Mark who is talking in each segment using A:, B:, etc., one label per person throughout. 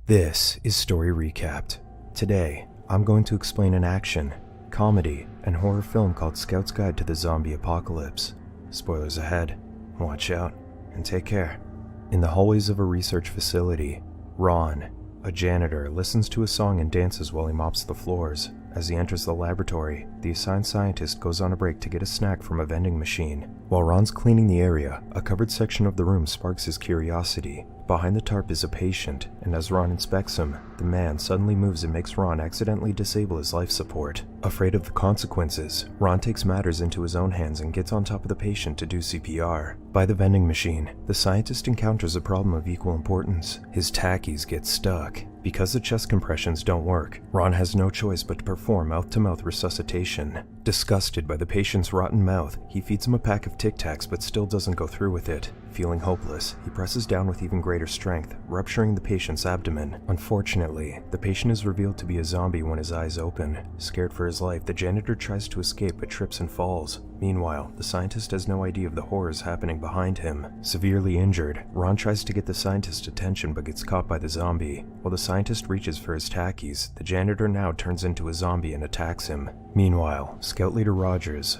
A: This is Story Recapped. Today, I'm going to explain an action, comedy, and horror film called Scout's Guide to the Zombie Apocalypse. Spoilers ahead. Watch out, and take care. In the hallways of a research facility, Ron, a janitor, listens to a song and dances while he mops the floors. As he enters the laboratory, the assigned scientist goes on a break to get a snack from a vending machine. While Ron's cleaning the area, a covered section of the room sparks his curiosity. Behind the tarp is a patient, and as Ron inspects him, the man suddenly moves and makes Ron accidentally disable his life support. Afraid of the consequences, Ron takes matters into his own hands and gets on top of the patient to do CPR. By the vending machine, the scientist encounters a problem of equal importance. His tackies get stuck. Because the chest compressions don't work, Ron has no choice but to perform mouth-to-mouth resuscitation. Disgusted by the patient's rotten mouth, he feeds him a pack of Tic Tacs but still doesn't go through with it. Feeling hopeless, he presses down with even greater strength, rupturing the patient's abdomen. Unfortunately, the patient is revealed to be a zombie when his eyes open. Scared for his life, the janitor tries to escape but trips and falls. Meanwhile, the scientist has no idea of the horrors happening behind him. Severely injured, Ron tries to get the scientist's attention but gets caught by the zombie. While the scientist reaches for his tackies, the janitor now turns into a zombie and attacks him. Meanwhile, Scout Leader Rogers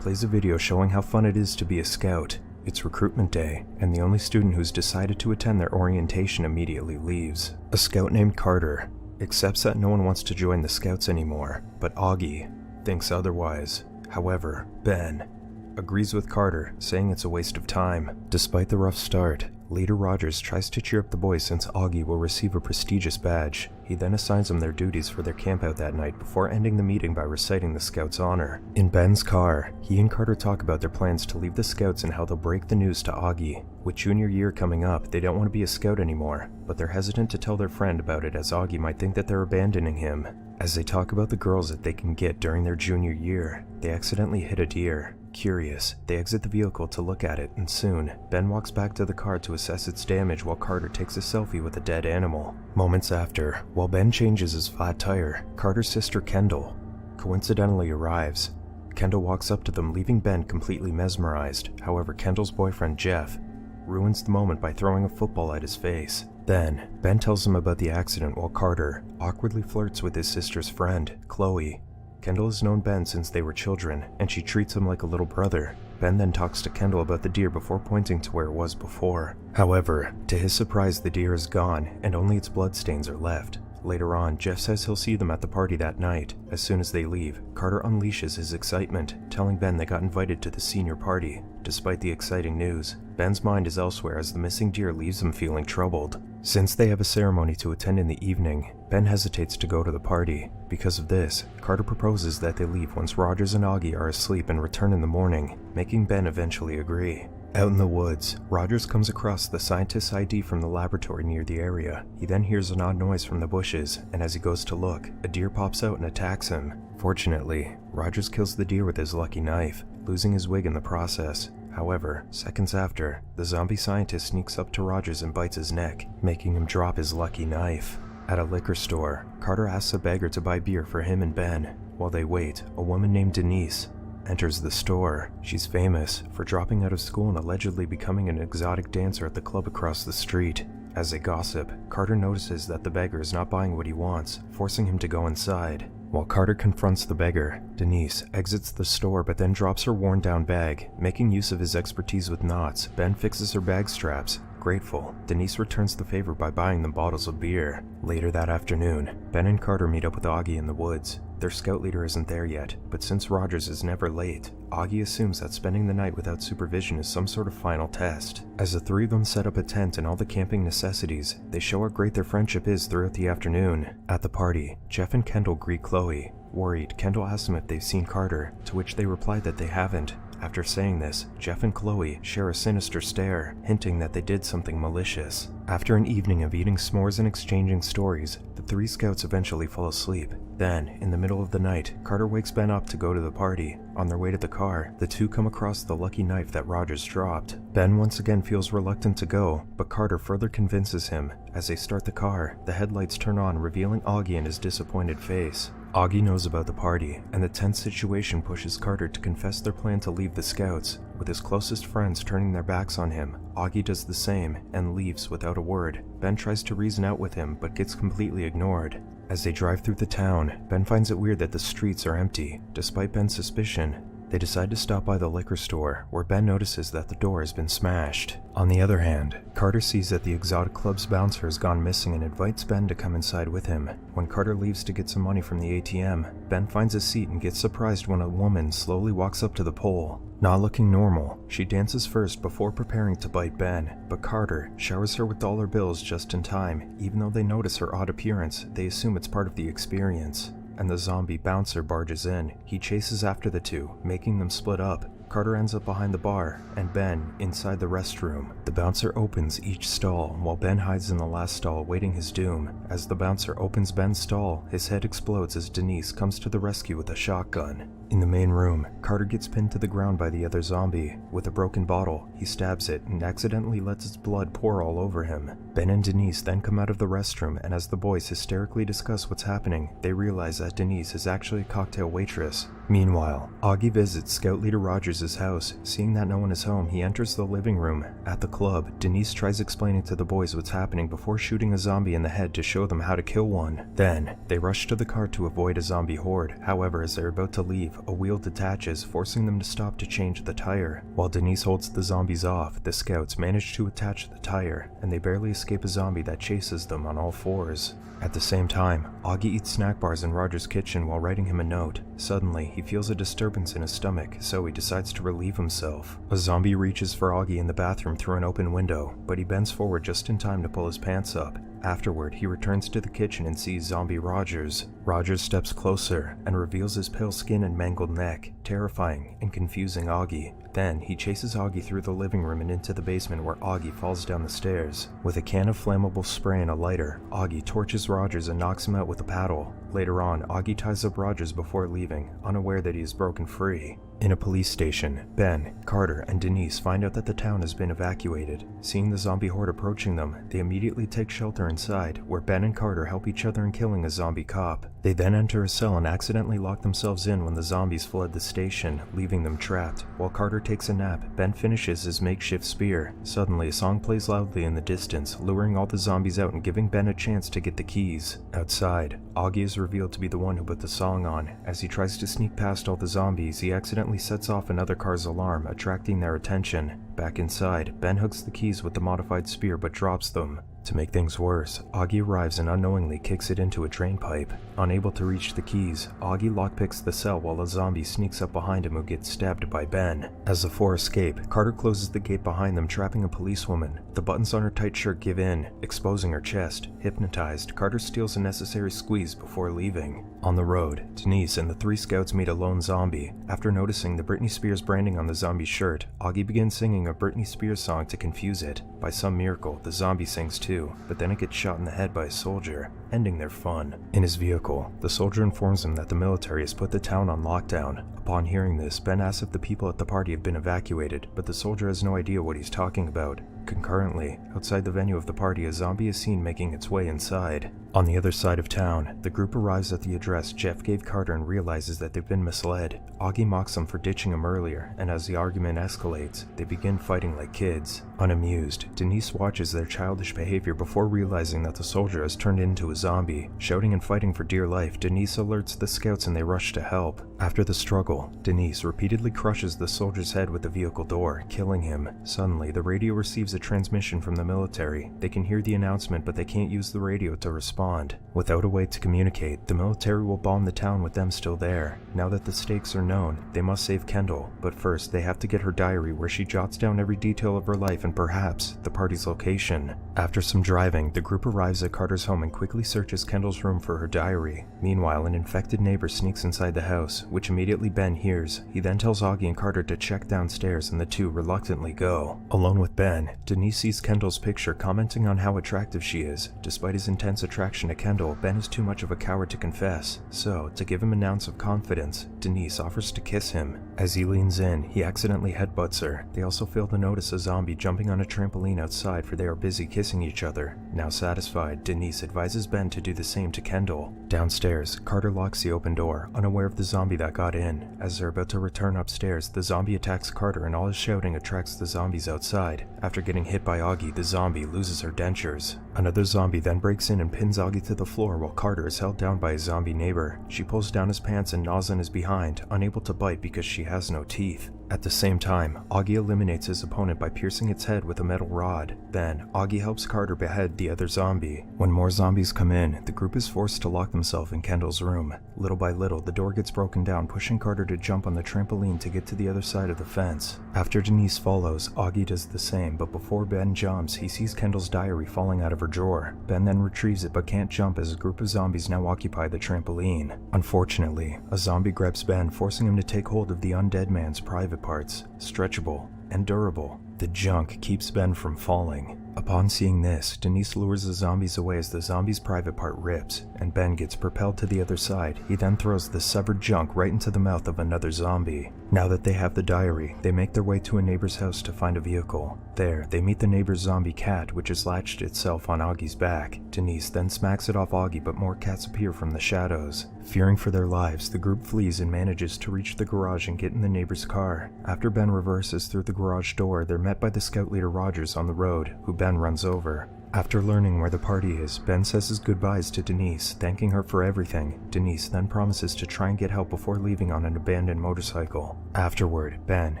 A: plays a video showing how fun it is to be a scout. It's recruitment day, and the only student who's decided to attend their orientation immediately leaves. A scout named Carter accepts that no one wants to join the scouts anymore, but Augie thinks otherwise. However, Ben agrees with Carter, saying it's a waste of time. Despite the rough start, Leader Rogers tries to cheer up the boys since Augie will receive a prestigious badge. He then assigns them their duties for their campout that night before ending the meeting by reciting the scouts' honor. In Ben's car, he and Carter talk about their plans to leave the scouts and how they'll break the news to Augie. With junior year coming up, they don't want to be a scout anymore, but they're hesitant to tell their friend about it as Augie might think that they're abandoning him. As they talk about the girls that they can get during their junior year, they accidentally hit a deer. Curious, they exit the vehicle to look at it, and soon, Ben walks back to the car to assess its damage while Carter takes a selfie with a dead animal. Moments after, while Ben changes his flat tire, Carter's sister Kendall coincidentally arrives. Kendall walks up to them, leaving Ben completely mesmerized. However, Kendall's boyfriend Jeff ruins the moment by throwing a football at his face. Then, Ben tells him about the accident while Carter awkwardly flirts with his sister's friend, Chloe. Kendall has known Ben since they were children, and she treats him like a little brother. Ben then talks to Kendall about the deer before pointing to where it was before. However, to his surprise, the deer is gone, and only its bloodstains are left. Later on, Jeff says he'll see them at the party that night. As soon as they leave, Carter unleashes his excitement, telling Ben they got invited to the senior party. Despite the exciting news, Ben's mind is elsewhere as the missing deer leaves him feeling troubled. Since they have a ceremony to attend in the evening, Ben hesitates to go to the party. Because of this, Carter proposes that they leave once Rogers and Augie are asleep and return in the morning, making Ben eventually agree. Out in the woods, Rogers comes across the scientist's ID from the laboratory near the area. He then hears an odd noise from the bushes, and as he goes to look, a deer pops out and attacks him. Fortunately, Rogers kills the deer with his lucky knife, losing his wig in the process. However, seconds after, the zombie scientist sneaks up to Rogers and bites his neck, making him drop his lucky knife. At a liquor store, Carter asks a beggar to buy beer for him and Ben. While they wait, a woman named Denise enters the store. She's famous for dropping out of school and allegedly becoming an exotic dancer at the club across the street. As they gossip, Carter notices that the beggar is not buying what he wants, forcing him to go inside. While Carter confronts the beggar, Denise exits the store but then drops her worn-down bag. Making use of his expertise with knots, Ben fixes her bag straps. Grateful, Denise returns the favor by buying them bottles of beer. Later that afternoon, Ben and Carter meet up with Augie in the woods. Their scout leader isn't there yet, but since Rogers is never late, Augie assumes that spending the night without supervision is some sort of final test. As the three of them set up a tent and all the camping necessities, they show how great their friendship is throughout the afternoon. At the party, Jeff and Kendall greet Chloe. Worried, Kendall asks them if they've seen Carter, to which they reply that they haven't. After saying this, Jeff and Chloe share a sinister stare, hinting that they did something malicious. After an evening of eating s'mores and exchanging stories, the three scouts eventually fall asleep. Then, in the middle of the night, Carter wakes Ben up to go to the party. On their way to the car, the two come across the lucky knife that Rogers dropped. Ben once again feels reluctant to go, but Carter further convinces him. As they start the car, the headlights turn on, revealing Augie and his disappointed face. Augie knows about the party, and the tense situation pushes Carter to confess their plan to leave the scouts. With his closest friends turning their backs on him, Augie does the same and leaves without a word. Ben tries to reason out with him but gets completely ignored. As they drive through the town, Ben finds it weird that the streets are empty. Despite Ben's suspicion, they decide to stop by the liquor store, where Ben notices that the door has been smashed. On the other hand, Carter sees that the exotic club's bouncer has gone missing and invites Ben to come inside with him. When Carter leaves to get some money from the ATM, Ben finds a seat and gets surprised when a woman slowly walks up to the pole. Not looking normal, she dances first before preparing to bite Ben, but Carter showers her with dollar bills just in time. Even though they notice her odd appearance, they assume it's part of the experience. And the zombie bouncer barges in. He chases after the two, making them split up. Carter ends up behind the bar, and Ben inside the restroom. The bouncer opens each stall, while Ben hides in the last stall awaiting his doom. As the bouncer opens Ben's stall, his head explodes as Denise comes to the rescue with a shotgun. In the main room, Carter gets pinned to the ground by the other zombie. With a broken bottle, he stabs it and accidentally lets its blood pour all over him. Ben and Denise then come out of the restroom, and as the boys hysterically discuss what's happening, they realize that Denise is actually a cocktail waitress. Meanwhile, Augie visits Scout Leader Rogers' house. Seeing that no one is home, he enters the living room. At the club, Denise tries explaining to the boys what's happening before shooting a zombie in the head to show them how to kill one. Then, they rush to the car to avoid a zombie horde. However, as they're about to leave, a wheel detaches, forcing them to stop to change the tire. While Denise holds the zombies off, the scouts manage to attach the tire, and they barely escape a zombie that chases them on all fours. At the same time, Augie eats snack bars in Roger's kitchen while writing him a note. Suddenly, he feels a disturbance in his stomach, so he decides to relieve himself. A zombie reaches for Augie in the bathroom through an open window, but he bends forward just in time to pull his pants up. Afterward, he returns to the kitchen and sees zombie Rogers. Rogers steps closer and reveals his pale skin and mangled neck, terrifying and confusing Augie. Then, he chases Augie through the living room and into the basement where Augie falls down the stairs. With a can of flammable spray and a lighter, Augie torches Rogers and knocks him out with a paddle. Later on, Augie ties up Rogers before leaving, unaware that he is broken free. In a police station, Ben, Carter, and Denise find out that the town has been evacuated. Seeing the zombie horde approaching them, they immediately take shelter inside, where Ben and Carter help each other in killing a zombie cop. They then enter a cell and accidentally lock themselves in when the zombies fled the station, leaving them trapped. While Carter takes a nap, Ben finishes his makeshift spear. Suddenly, a song plays loudly in the distance, luring all the zombies out and giving Ben a chance to get the keys. Outside, Augie is revealed to be the one who put the song on. As he tries to sneak past all the zombies, he accidentally sets off another car's alarm, attracting their attention. Back inside, Ben hooks the keys with the modified spear but drops them. To make things worse, Augie arrives and unknowingly kicks it into a drain pipe. Unable to reach the keys, Augie lockpicks the cell while a zombie sneaks up behind him who gets stabbed by Ben. As the four escape, Carter closes the gate behind them, trapping a policewoman. The buttons on her tight shirt give in, exposing her chest. Hypnotized, Carter steals a necessary squeeze before leaving. On the road, Denise and the three scouts meet a lone zombie. After noticing the Britney Spears branding on the zombie's shirt, Augie begins singing a Britney Spears song to confuse it. By some miracle, the zombie sings too, but then it gets shot in the head by a soldier, ending their fun. In his vehicle, the soldier informs him that the military has put the town on lockdown. Upon hearing this, Ben asks if the people at the party have been evacuated, but the soldier has no idea what he's talking about. Concurrently, outside the venue of the party, a zombie is seen making its way inside. On the other side of town, the group arrives at the address Jeff gave Carter and realizes that they've been misled. Augie mocks them for ditching him earlier, and as the argument escalates, they begin fighting like kids. Unamused, Denise watches their childish behavior before realizing that the soldier has turned into a zombie. Shouting and fighting for dear life, Denise alerts the scouts and they rush to help. After the struggle, Denise repeatedly crushes the soldier's head with the vehicle door, killing him. Suddenly, the radio receives a transmission from the military. They can hear the announcement, but they can't use the radio to respond. Without a way to communicate, the military will bomb the town with them still there. Now that the stakes are known, they must save Kendall, but first they have to get her diary where she jots down every detail of her life and perhaps the party's location. After some driving, the group arrives at Carter's home and quickly searches Kendall's room for her diary. Meanwhile, an infected neighbor sneaks inside the house, which immediately Ben hears. He then tells Augie and Carter to check downstairs, and the two reluctantly go. Alone with Ben, Denise sees Kendall's picture, commenting on how attractive she is. Despite his intense attraction attraction to Kendall, Ben is too much of a coward to confess, so, to give him an ounce of confidence, Denise offers to kiss him. As he leans in, he accidentally headbutts her. They also fail to notice a zombie jumping on a trampoline outside, for they are busy kissing each other. Now satisfied, Denise advises Ben to do the same to Kendall. Downstairs, Carter locks the open door, unaware of the zombie that got in. As they're about to return upstairs, the zombie attacks Carter and all his shouting attracts the zombies outside. After getting hit by Augie, the zombie loses her dentures. Another zombie then breaks in and pins Augie to the floor while Carter is held down by his zombie neighbor. She pulls down his pants and gnaws on his behind, unable to bite because she has no teeth. At the same time, Augie eliminates his opponent by piercing its head with a metal rod. Then, Augie helps Carter behead the other zombie. When more zombies come in, the group is forced to lock themselves in Kendall's room. Little by little, the door gets broken down, pushing Carter to jump on the trampoline to get to the other side of the fence. After Denise follows, Augie does the same, but before Ben jumps, he sees Kendall's diary falling out of her drawer. Ben then retrieves it but can't jump as a group of zombies now occupy the trampoline. Unfortunately, a zombie grabs Ben, forcing him to take hold of the undead man's private parts, stretchable and durable. The junk keeps Ben from falling. Upon seeing this, Denise lures the zombies away as the zombie's private part rips, and Ben gets propelled to the other side. He then throws the severed junk right into the mouth of another zombie. Now that they have the diary, they make their way to a neighbor's house to find a vehicle. There, they meet the neighbor's zombie cat, which has latched itself on Augie's back. Denise then smacks it off Augie, but more cats appear from the shadows. Fearing for their lives, the group flees and manages to reach the garage and get in the neighbor's car. After Ben reverses through the garage door, they're met by the scout leader Rogers on the road, who Ben runs over. After learning where the party is, Ben says his goodbyes to Denise, thanking her for everything. Denise then promises to try and get help before leaving on an abandoned motorcycle. Afterward, Ben,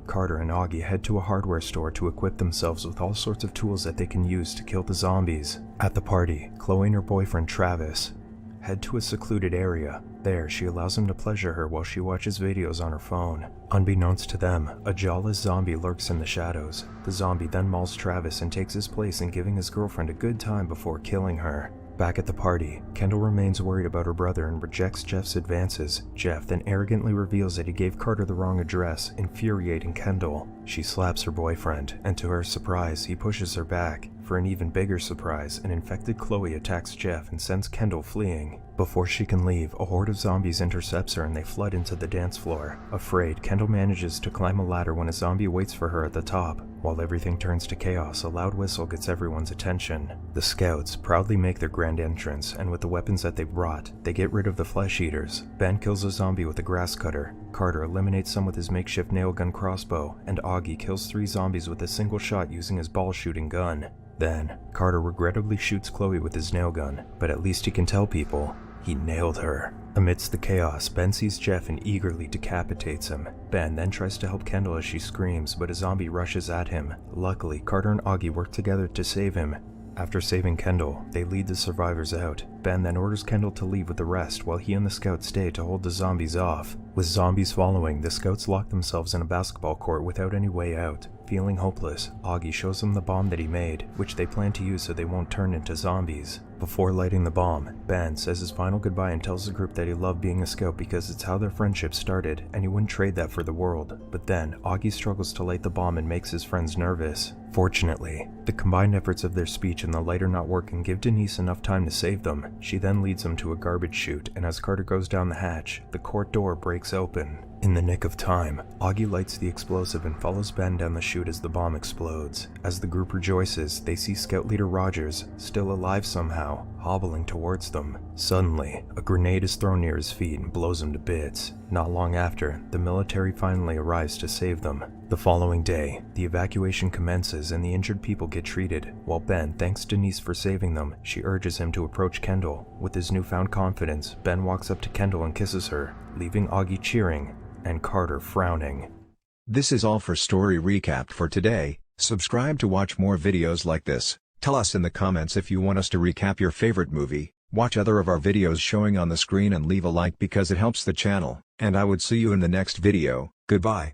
A: Carter, and Augie head to a hardware store to equip themselves with all sorts of tools that they can use to kill the zombies. At the party, Chloe and her boyfriend Travis head to a secluded area. There, she allows him to pleasure her while she watches videos on her phone. Unbeknownst to them, a jawless zombie lurks in the shadows. The zombie then mauls Travis and takes his place in giving his girlfriend a good time before killing her. Back at the party, Kendall remains worried about her brother and rejects Jeff's advances. Jeff then arrogantly reveals that he gave Carter the wrong address, infuriating Kendall. She slaps her boyfriend, and to her surprise, he pushes her back. For an even bigger surprise, an infected Chloe attacks Jeff and sends Kendall fleeing. Before she can leave, a horde of zombies intercepts her and they flood into the dance floor. Afraid, Kendall manages to climb a ladder when a zombie waits for her at the top. While everything turns to chaos, a loud whistle gets everyone's attention. The scouts proudly make their grand entrance, and with the weapons that they brought, they get rid of the flesh eaters. Ben kills a zombie with a grass cutter. Carter eliminates some with his makeshift nail gun crossbow, and Augie kills 3 zombies with a single shot using his ball shooting gun. Then, Carter regrettably shoots Chloe with his nail gun, but at least he can tell people he nailed her. Amidst the chaos, Ben sees Jeff and eagerly decapitates him. Ben then tries to help Kendall as she screams, but a zombie rushes at him. Luckily, Carter and Augie work together to save him. After saving Kendall, they lead the survivors out. Ben then orders Kendall to leave with the rest while he and the scouts stay to hold the zombies off. With zombies following, the scouts lock themselves in a basketball court without any way out. Feeling hopeless, Augie shows them the bomb that he made, which they plan to use so they won't turn into zombies. Before lighting the bomb, Ben says his final goodbye and tells the group that he loved being a scout because it's how their friendship started, and he wouldn't trade that for the world. But then, Augie struggles to light the bomb and makes his friends nervous. Fortunately, the combined efforts of their speech and the lighter not working give Denise enough time to save them. She then leads them to a garbage chute, and as Carter goes down the hatch, the court door breaks open. In the nick of time, Augie lights the explosive and follows Ben down the chute as the bomb explodes. As the group rejoices, they see Scout Leader Rogers, still alive somehow, hobbling towards them. Suddenly, a grenade is thrown near his feet and blows him to bits. Not long after, the military finally arrives to save them. The following day, the evacuation commences and the injured people get treated. While Ben thanks Denise for saving them, she urges him to approach Kendall. With his newfound confidence, Ben walks up to Kendall and kisses her, leaving Augie cheering and Carter frowning.
B: This is all for Story Recap for today. Subscribe to watch more videos like this. Tell us in the comments if you want us to recap your favorite movie. Watch other of our videos showing on the screen and leave a like because it helps the channel. And I would see you in the next video. Goodbye.